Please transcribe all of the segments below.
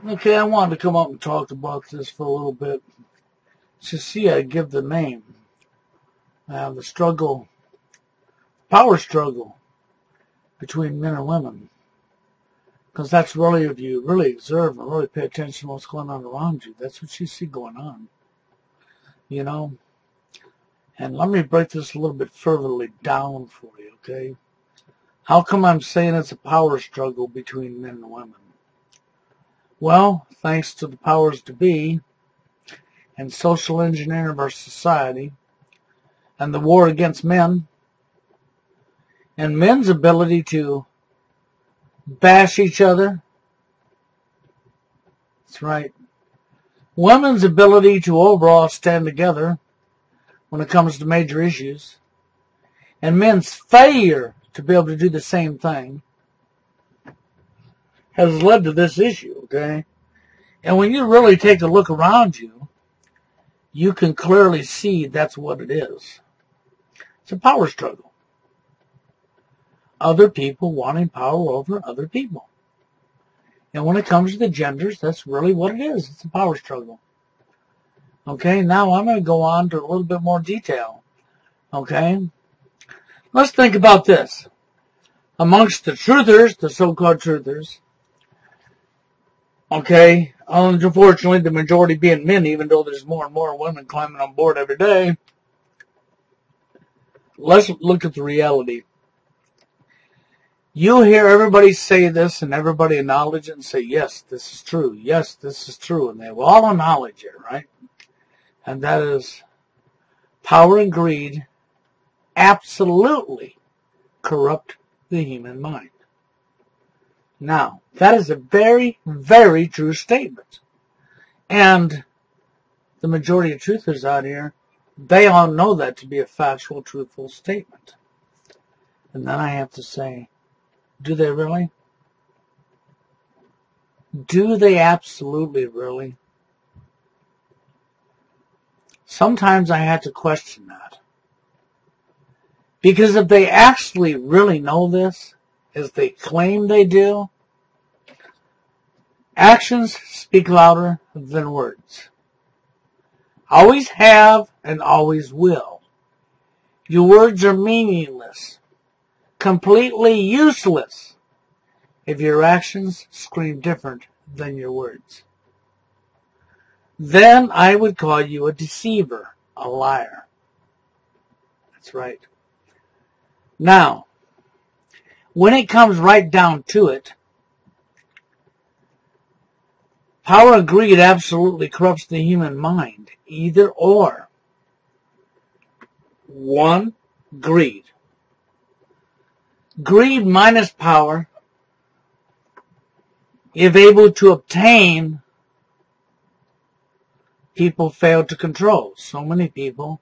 Okay, I wanted to come up and talk about this for a little bit. To see, I give the name. The struggle, power struggle between men and women. Because that's really, if you really observe and really pay attention to what's going on around you, that's what you see going on. You know? And let me break this a little bit further down for you, okay? How come I'm saying it's a power struggle between men and women? Well, thanks to the powers to be and social engineering of our society and the war against men and men's ability to bash each other. That's right. Women's ability to overall stand together when it comes to major issues, and men's failure to be able to do the same thing has led to this issue, okay? And when you really take a look around you, you can clearly see that's what it is. It's a power struggle. Other people wanting power over other people. And when it comes to the genders, that's really what it is. It's a power struggle. Okay, now I'm going to go on to a little bit more detail. Okay? Let's think about this. Amongst the truthers, the so-called truthers, okay, unfortunately the majority being men, even though there's more and more women climbing on board every day, let's look at the reality. You hear everybody say this and everybody acknowledge it and say, yes, this is true. Yes, this is true. And they will all acknowledge it, right? And that is power and greed absolutely corrupt the human mind. Now, that is a very, very true statement. And the majority of truthers out here, they all know that to be a factual, truthful statement. And then I have to say, do they really? Do they absolutely really? Sometimes I have to question that. Because if they actually really know this, as they claim they do, actions speak louder than words. Always have and always will. Your words are meaningless, completely useless, if your actions scream different than your words. Then I would call you a deceiver, a liar. That's right. Now, when it comes right down to it, power and greed absolutely corrupts the human mind. Either or. One, greed. Greed minus power, if able to obtain, people fail to control. So many people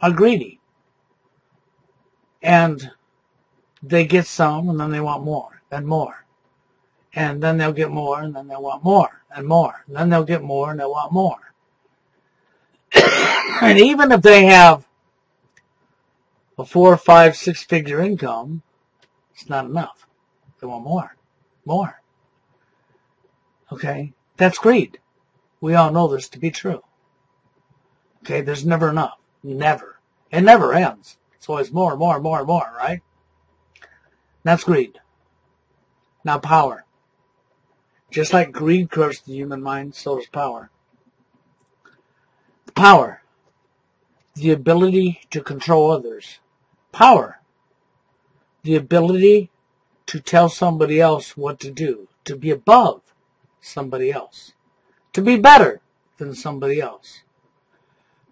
are greedy. And they get some, and then they want more, and more. And then they'll get more, and then they'll want more, and more. And then they'll get more, and they'll want more. And even if they have a 4, 5, 6-figure income, it's not enough. They want more. More. Okay? That's greed. We all know this to be true. Okay? There's never enough. Never. It never ends. It's always more, more, more, more, right? That's greed. Now power. Just like greed corrupts the human mind, so does power. Power. The ability to control others. Power. The ability to tell somebody else what to do. To be above somebody else. To be better than somebody else.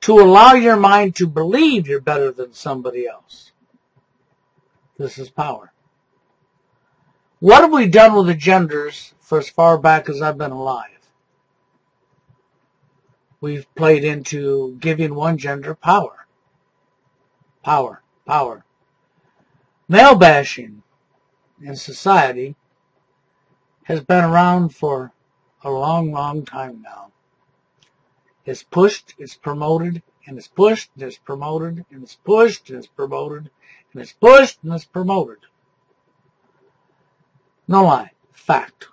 To allow your mind to believe you're better than somebody else. This is power. What have we done with the genders for as far back as I've been alive? We've played into giving one gender power. Power. Power. Male bashing in society has been around for a long, long time now. It's pushed, it's promoted, and it's pushed, and it's promoted, and it's pushed, and it's promoted, and it's pushed, and it's promoted. No lie. Fact.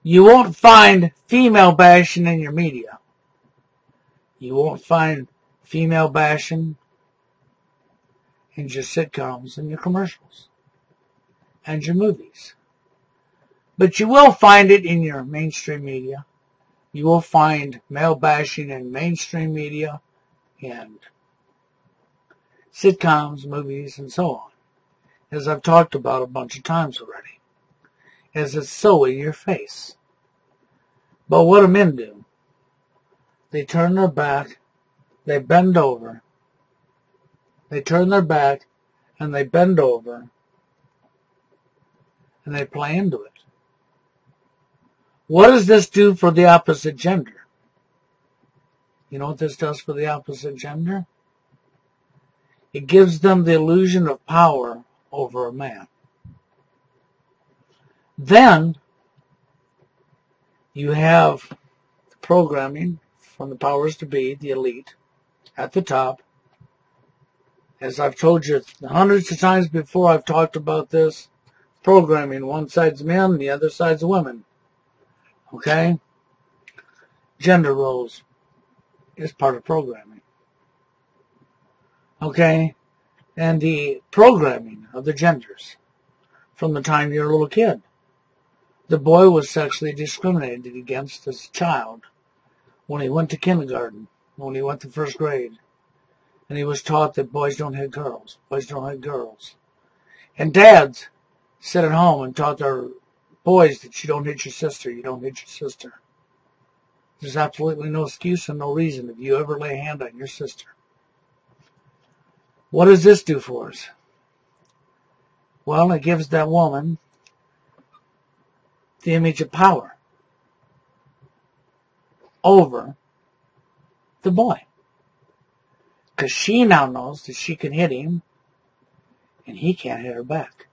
You won't find female bashing in your media. You won't find female bashing in your sitcoms and your commercials and your movies. But you will find it in your mainstream media. You will find male bashing in mainstream media and sitcoms, movies, and so on. As I've talked about a bunch of times already. As it's so in your face. But what do men do? They turn their back, they bend over, they turn their back, and they bend over, and they play into it. What does this do for the opposite gender? You know what this does for the opposite gender? It gives them the illusion of power over a man. Then, you have the programming from the powers to be, the elite, at the top. As I've told you hundreds of times before, I've talked about this. Programming, one side's men, the other side's women. Okay? Gender roles is part of programming. Okay? And the programming of the genders from the time you're a little kid. The boy was sexually discriminated against as a child when he went to kindergarten, when he went to first grade. And he was taught that boys don't hit girls. Boys don't hit girls. And dads sat at home and taught their boys that you don't hit your sister, you don't hit your sister. There's absolutely no excuse and no reason if you ever lay a hand on your sister. What does this do for us? Well, it gives that woman the image of power over the boy. Because she now knows that she can hit him and he can't hit her back.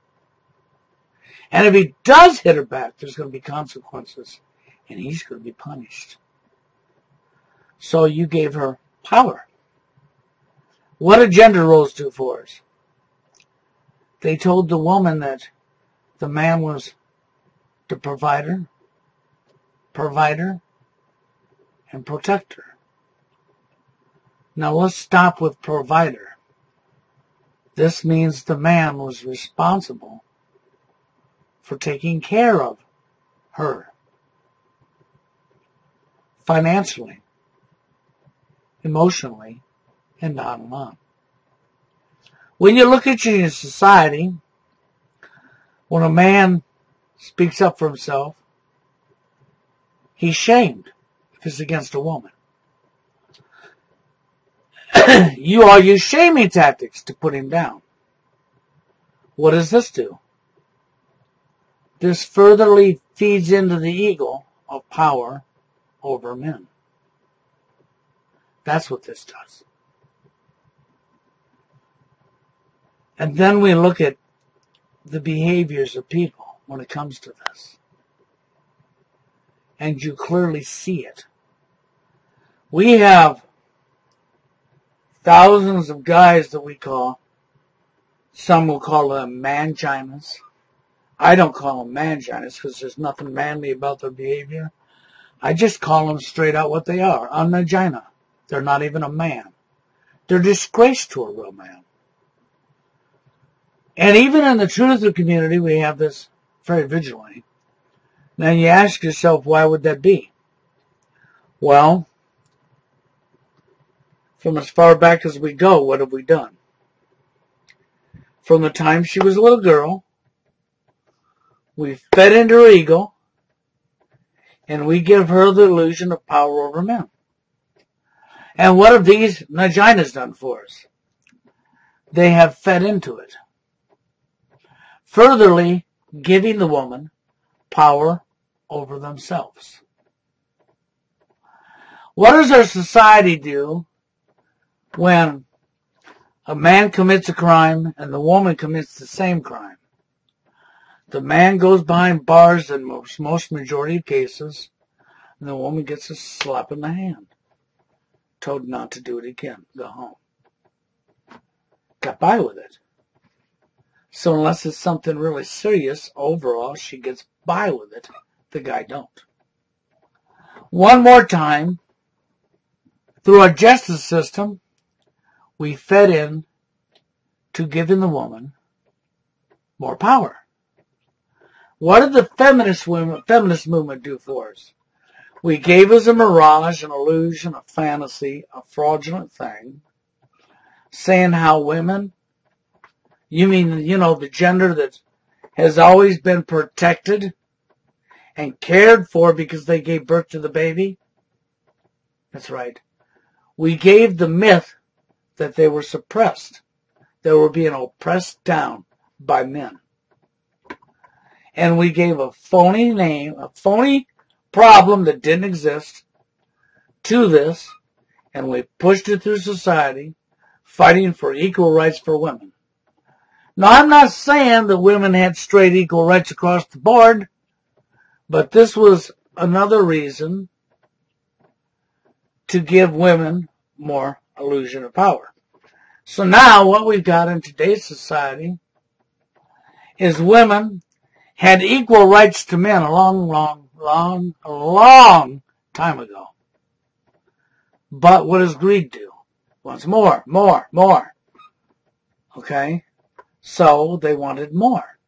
And if he does hit her back, there's going to be consequences and he's going to be punished. So you gave her power. What did gender roles do for us? They told the woman that the man was the provider, and protector. Now let's stop with provider. This means the man was responsible for taking care of her financially, emotionally, and on and on. When you look at your society, when a man speaks up for himself, he's shamed if it's against a woman. You all use shaming tactics to put him down. What does this do? This furtherly feeds into the ego of power over men. That's what this does. And then we look at the behaviors of people when it comes to this. And you clearly see it. We have thousands of guys that we call, some will call them manginas. I don't call them manginas because there's nothing manly about their behavior. I just call them straight out what they are, a mangina. They're not even a man. They're disgrace to a real man. And even in the truther community, we have this very vigilantly. Now you ask yourself, why would that be? Well, from as far back as we go, what have we done? From the time she was a little girl, we fed into her ego, and we give her the illusion of power over men. And what have these vaginas done for us? They have fed into it. Furtherly, giving the woman power over themselves. What does our society do when a man commits a crime and the woman commits the same crime? The man goes behind bars in most majority of cases, and the woman gets a slap in the hand. Told not to do it again. Go home. Got by with it. So unless it's something really serious, overall, she gets by with it the guy don't. One more time, through our justice system, we fed in to giving the woman more power. What did the feminist movement do for us? We gave us a mirage, an illusion, a fantasy, a fraudulent thing, saying how women, you mean, the gender that has always been protected and cared for because they gave birth to the baby? That's right. We gave the myth that they were suppressed. They were being oppressed down by men. And we gave a phony name, a phony problem that didn't exist to this, and we pushed it through society, fighting for equal rights for women. Now, I'm not saying that women had straight equal rights across the board, but this was another reason to give women more illusion of power. So now what we've got in today's society is women had equal rights to men a long time ago. But what does greed do? Wants more. Okay? So they wanted more.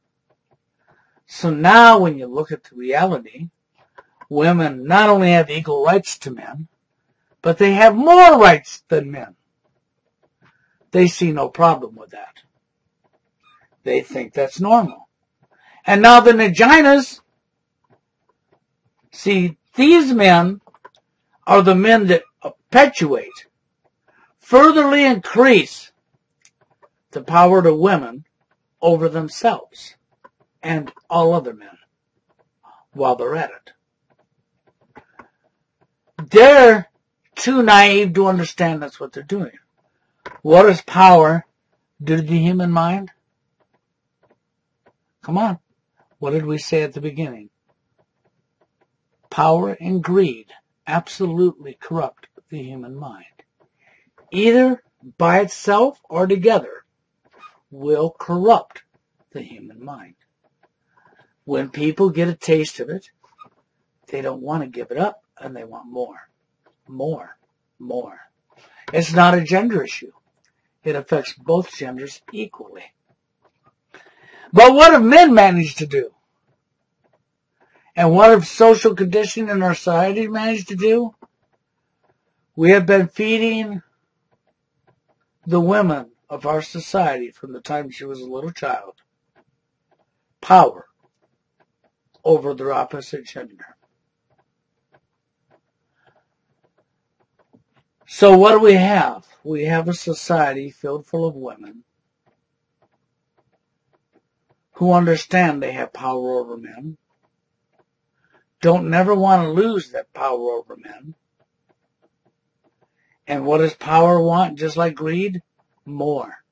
So now when you look at the reality, women not only have equal rights to men, but they have more rights than men. They see no problem with that. They think that's normal. And now the Naginas, see, these men are the men that perpetuate, furtherly increase the power to women over themselves and all other men while they're at it. They're too naive to understand that's what they're doing. What does power do to the human mind? Come on. What did we say at the beginning? Power and greed absolutely corrupt the human mind. Either by itself or together will corrupt the human mind. When people get a taste of it, they don't want to give it up and they want more. It's not a gender issue. It affects both genders equally. But what have men managed to do? And what have social conditioning in our society managed to do? We have been feeding the women of our society from the time she was a little child power over their opposite gender. So what do we have? We have a society filled full of women who understand they have power over men, don't never want to lose that power over men. And what does power want, just like greed? More.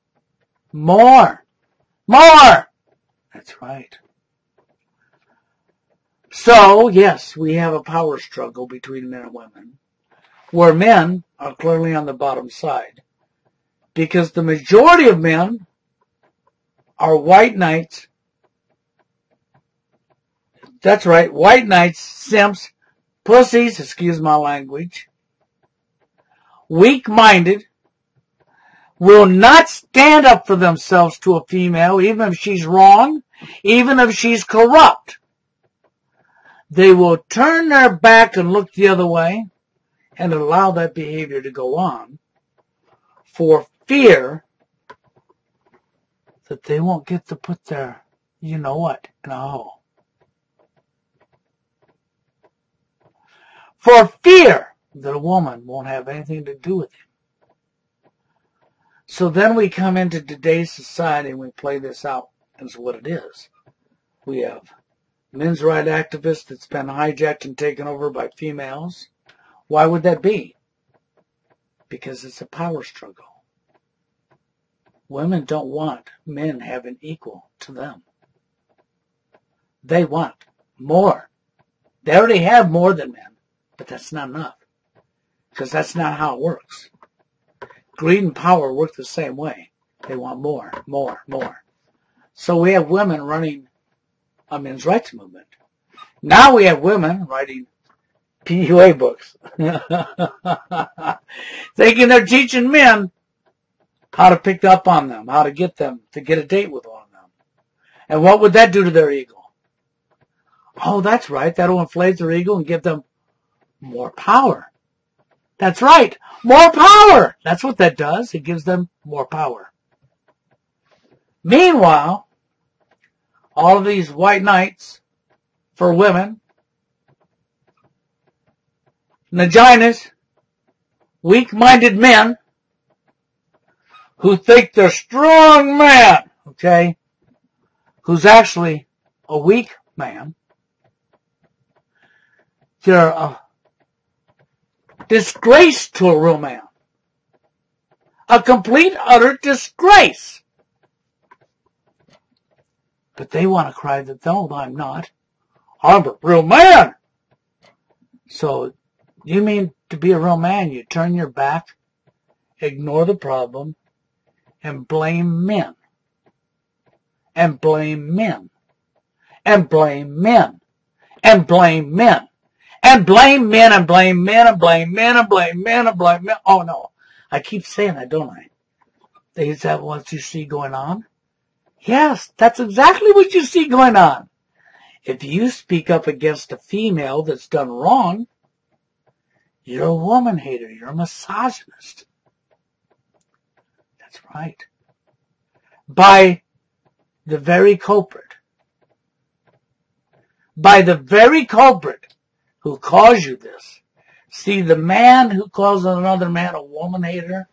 That's right. So, yes, we have a power struggle between men and women, where men are clearly on the bottom side, because the majority of men are white knights. That's right, white knights, simps, pussies, excuse my language, weak-minded, will not stand up for themselves to a female, even if she's wrong, even if she's corrupt. They will turn their back and look the other way and allow that behavior to go on for fear that they won't get to put their you-know-what in a hole. For fear that a woman won't have anything to do with him. So then we come into today's society and we play this out as what it is. We have men's rights activists that's been hijacked and taken over by females. Why would that be? Because it's a power struggle. Women don't want men having equal to them. They want more. They already have more than men, but that's not enough. Because that's not how it works. Greed and power work the same way. They want more. So we have women running a men's rights movement. Now we have women writing PUA books. Thinking they're teaching men how to pick up on them, how to get them to get a date with one of them. And what would that do to their ego? Oh, that's right. That'll inflate their ego and give them more power. That's right. More power. That's what that does. It gives them more power. Meanwhile, all of these white knights for women, vaginas, weak-minded men who think they're strong man, okay, who's actually a weak man. They're a disgrace to a real man. A complete, utter disgrace. But they want to cry that, no, I'm not. I'm a real man. So, you mean to be a real man, you turn your back, ignore the problem, and blame men. And blame men. And blame men. And blame men. And blame men and blame men and blame men and blame men and blame men. Oh no. I keep saying that, don't I? Is that what you see going on? Yes, that's exactly what you see going on. If you speak up against a female that's done wrong, you're a woman hater. You're a misogynist. That's right. By the very culprit. By the very culprit who calls you this. See, the man who calls another man a woman hater,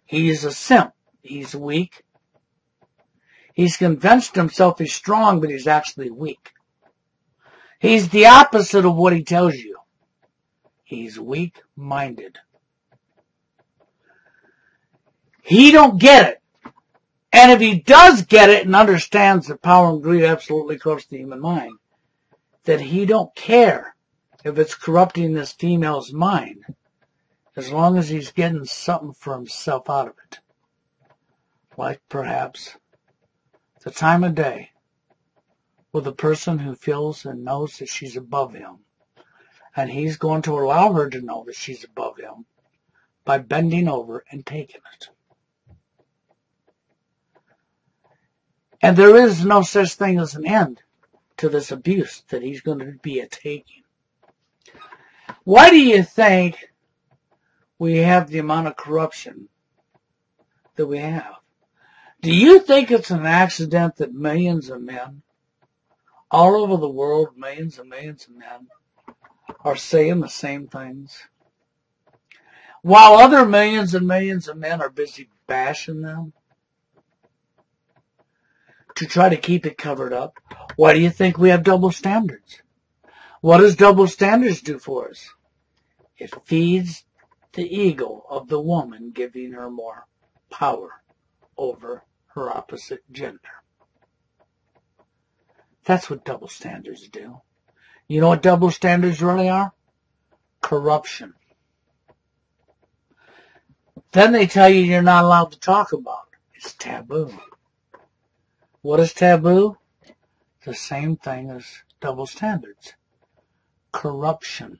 he's a simp. He's weak. He's convinced himself he's strong, but he's actually weak. He's the opposite of what he tells you. He's weak-minded. He don't get it. And if he does get it and understands that power and greed absolutely corrupts the human mind, that he don't care if it's corrupting this female's mind, as long as he's getting something for himself out of it. Like perhaps the time of day with a person who feels and knows that she's above him. And he's going to allow her to know that she's above him by bending over and taking it. And there is no such thing as an end to this abuse that he's going to be taking. Why do you think we have the amount of corruption that we have? Do you think it's an accident that millions of men, all over the world, millions and millions of men, are saying the same things, while other millions and millions of men are busy bashing them to try to keep it covered up? Why do you think we have double standards? What does double standards do for us? It feeds the ego of the woman, giving her more power over her opposite gender. That's what double standards do. You know what double standards really are? Corruption. Then they tell you you're not allowed to talk about it. It's taboo. What is taboo? The same thing as double standards. Corruption.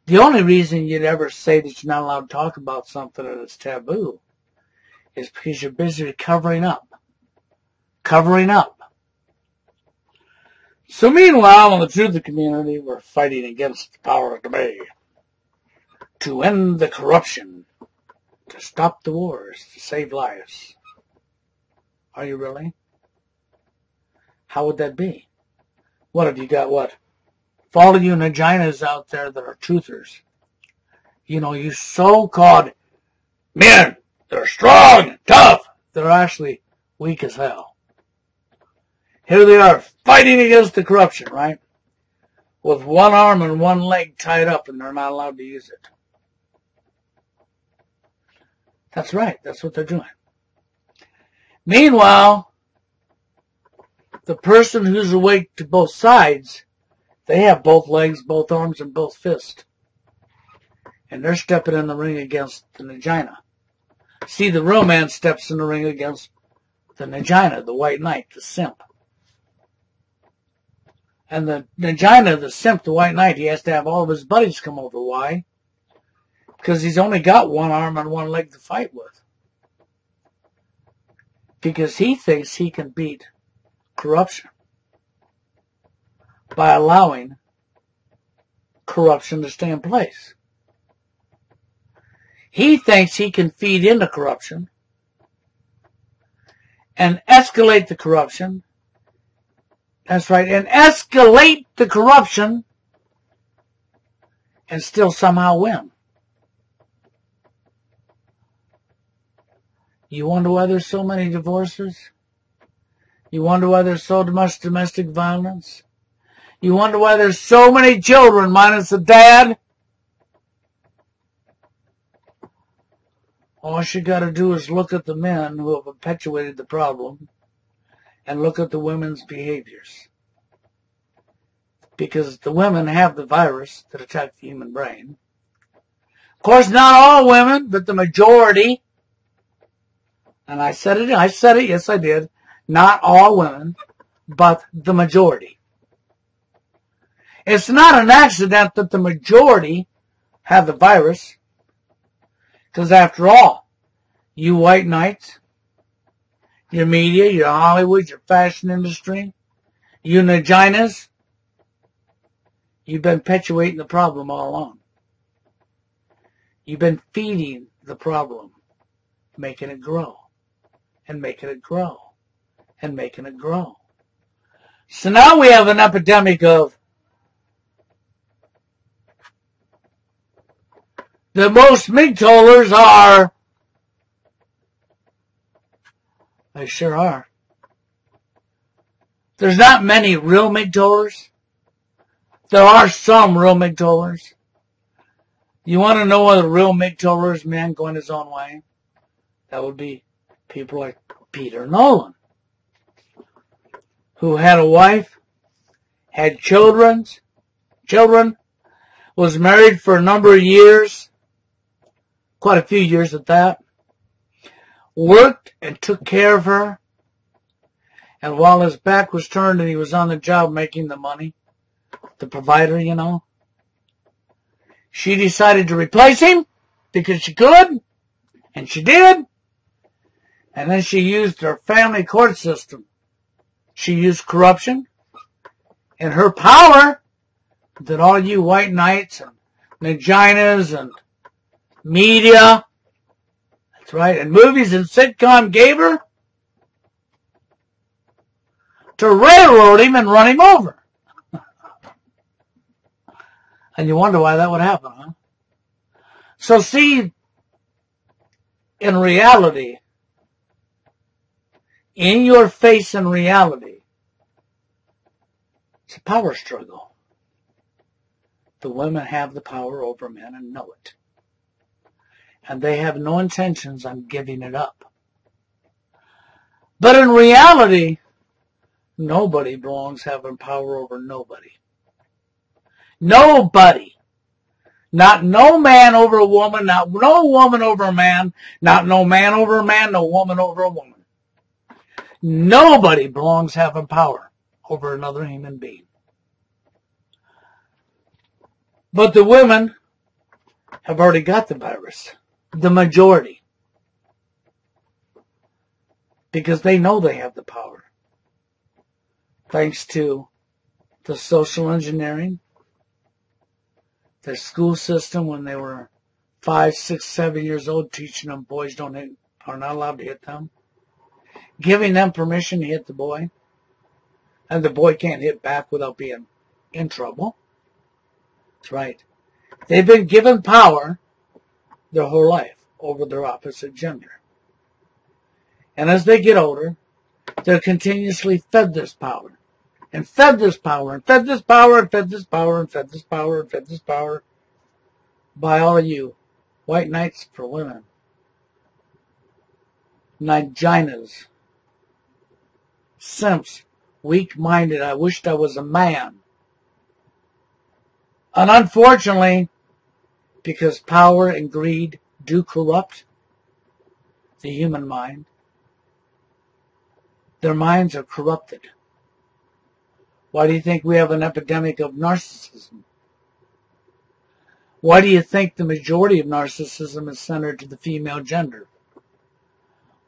The only reason you'd ever say that you're not allowed to talk about something that is taboo is because you're busy covering up. Covering up. So meanwhile, in the truth community, we're fighting against the power of the bay to end the corruption, to stop the wars, to save lives. Are you really? How would that be? What have you got, what? For all of you vaginas out there that are truthers, you know, you so-called men, they're strong, tough, they're actually weak as hell. Here they are fighting against the corruption, right? With one arm and one leg tied up, and they're not allowed to use it. That's right. That's what they're doing. Meanwhile, the person who's awake to both sides, they have both legs, both arms, and both fists. And they're stepping in the ring against the vagina. See, the real man steps in the ring against the vagina, the white knight, the simp. And the Nagina, the simp, the white knight, he has to have all of his buddies come over. Why? Because he's only got one arm and one leg to fight with. Because he thinks he can beat corruption by allowing corruption to stay in place. He thinks he can feed into corruption and escalate the corruption. That's right, and escalate the corruption and still somehow win. You wonder why there's so many divorces? You wonder why there's so much domestic violence? You wonder why there's so many children minus the dad? All you got to do is look at the men who have perpetuated the problem and look at the women's behaviors. Because the women have the virus that attacks the human brain. Of course, not all women, but the majority. And I said it, yes I did. Not all women, but the majority. It's not an accident that the majority have the virus. Because after all, you white knights, your media, your Hollywood, your fashion industry, you Naginas, you've been perpetuating the problem all along. You've been feeding the problem, making it grow, and making it grow, and making it grow. So now we have an epidemic of the most MGTOWers are. They sure are. There's not many real MGTOWers. There are some real MGTOWers. You want to know what a real MGTOWer is, man, going his own way? That would be people like Peter Nolan, who had a wife, had children, was married for a number of years, quite a few years at that, worked and took care of her, and while his back was turned and he was on the job making the money, the provider, you know, she decided to replace him because she could, and she did, and then she used her family court system. She used corruption and her power that all you white knights and Naginas and media, that's right, and movies and sitcom gave her to railroad him and run him over. And you wonder why that would happen, huh? So see, in reality, in your face in reality, it's a power struggle. The women have the power over men and know it. And they have no intentions on giving it up. But in reality, nobody belongs having power over nobody. Nobody. Not no man over a woman, not no woman over a man, not no man over a man, no woman over a woman. Nobody belongs having power over another human being. But the women have already got the virus. The majority. Because they know they have the power. Thanks to the social engineering, the school system when they were 5, 6, 7 years old, teaching them boys are not allowed to hit them. Giving them permission to hit the boy. And the boy can't hit back without being in trouble. That's right. They've been given power their whole life over their opposite gender. And as they get older, they're continuously fed this power. And fed this power, and fed this power, and fed this power, and fed this power, and fed this power by all of you white knights for women. Naginas. Simps. Weak-minded. I wished I was a man. And unfortunately, because power and greed do corrupt the human mind, their minds are corrupted. Why do you think we have an epidemic of narcissism? Why do you think the majority of narcissism is centered to the female gender?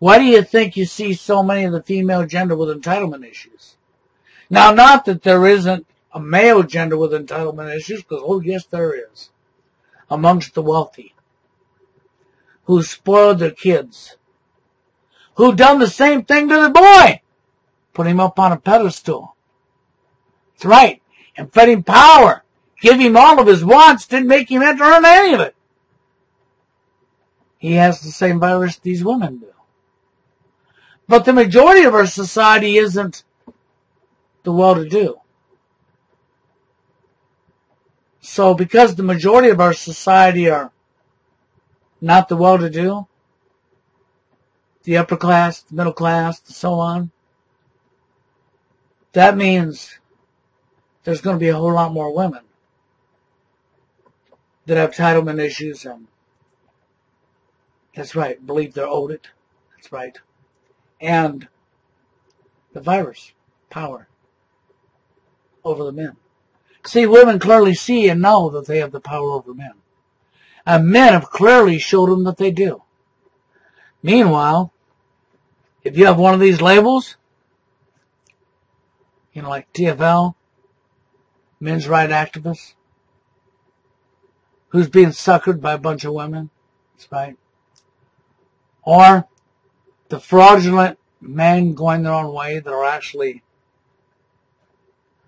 Why do you think you see so many of the female gender with entitlement issues? Now, not that there isn't a male gender with entitlement issues, because, oh yes, there is. Amongst the wealthy. Who spoiled their kids. Who done the same thing to the boy. Put him up on a pedestal. That's right. And fed him power. Give him all of his wants. Didn't make him have to earn any of it. He has the same virus these women do. But the majority of our society isn't the well-to-do. So because the majority of our society are not the well-to-do, the upper class, the middle class, and so on, that means there's going to be a whole lot more women that have entitlement issues and, that's right, believe they're owed it. That's right. And the virus, power over the men. See, women clearly see and know that they have the power over men. And men have clearly showed them that they do. Meanwhile, if you have one of these labels, like TFL, men's right activists, who's being suckered by a bunch of women, that's right, or the fraudulent men going their own way that are actually,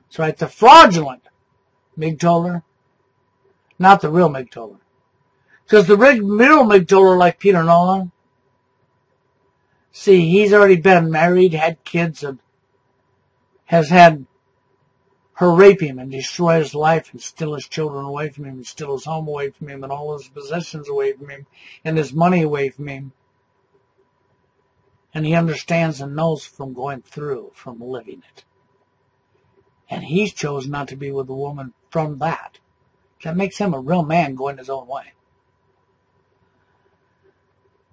that's right, the fraudulent Mig Toller, not the real Mig Toller. Because the real Mig Toller, like Peter Nolan, see, he's already been married, had kids, and has had her rape him and destroy his life and steal his children away from him and steal his home away from him and all his possessions away from him and his money away from him. And he understands and knows from going through, from living it. And he's chosen not to be with a woman from that. That makes him a real man going his own way.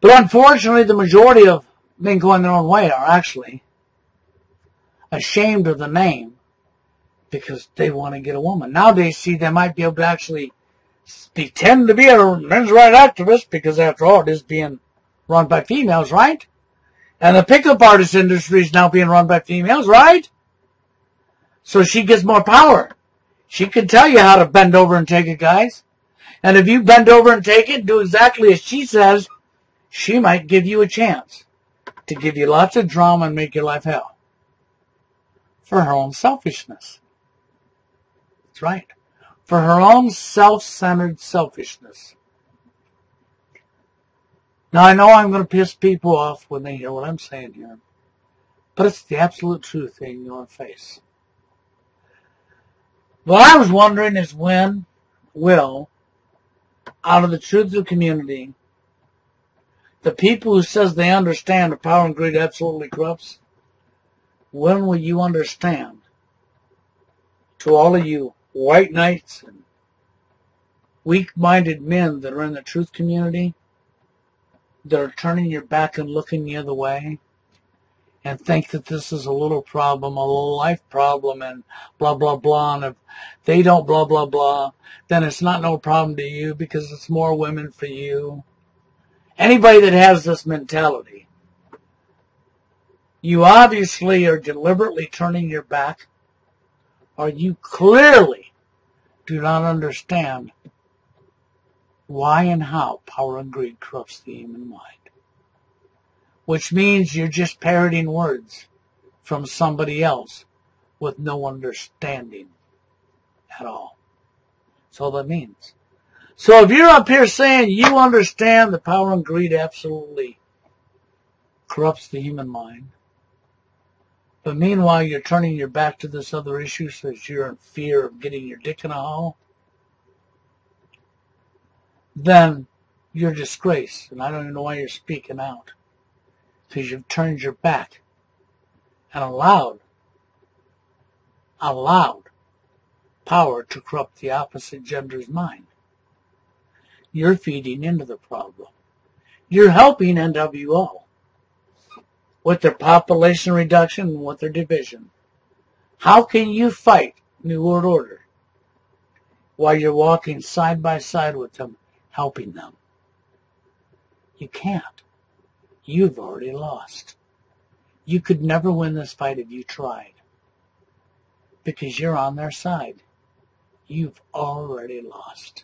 But unfortunately, the majority of men going their own way are actually ashamed of the name because they want to get a woman. Nowadays, see, they might be able to actually pretend to be a men's rights activist because, after all, it is being run by females, right? And the pickup artist industry is now being run by females, right? So she gets more power. She can tell you how to bend over and take it, guys. And if you bend over and take it, do exactly as she says, she might give you a chance to give you lots of drama and make your life hell. For her own selfishness. That's right. For her own self-centered selfishness. Now, I know I'm going to piss people off when they hear what I'm saying here. But it's the absolute truth in your face. What I was wondering is when will, out of the truth of the community, the people who says they understand that power and greed absolutely corrupts, when will you understand, to all of you white knights and weak-minded men that are in the truth community, that are turning your back and looking the other way, and think that this is a little problem, a little life problem, and blah, blah, blah, and if they don't blah, blah, blah, then it's not no problem to you because it's more women for you. Anybody that has this mentality, you obviously are deliberately turning your back, or you clearly do not understand why and how power and greed corrupts the human mind. Which means you're just parroting words from somebody else with no understanding at all. That's all that means. So if you're up here saying you understand that power and greed absolutely corrupts the human mind, but meanwhile you're turning your back to this other issue because you're in fear of getting your dick in a hole, then you're a disgrace. And I don't even know why you're speaking out. Because you've turned your back and allowed power to corrupt the opposite gender's mind. You're feeding into the problem. You're helping NWO with their population reduction and with their division. How can you fight New World Order while you're walking side by side with them, helping them? You can't. You've already lost. You could never win this fight if you tried, because you're on their side. You've already lost.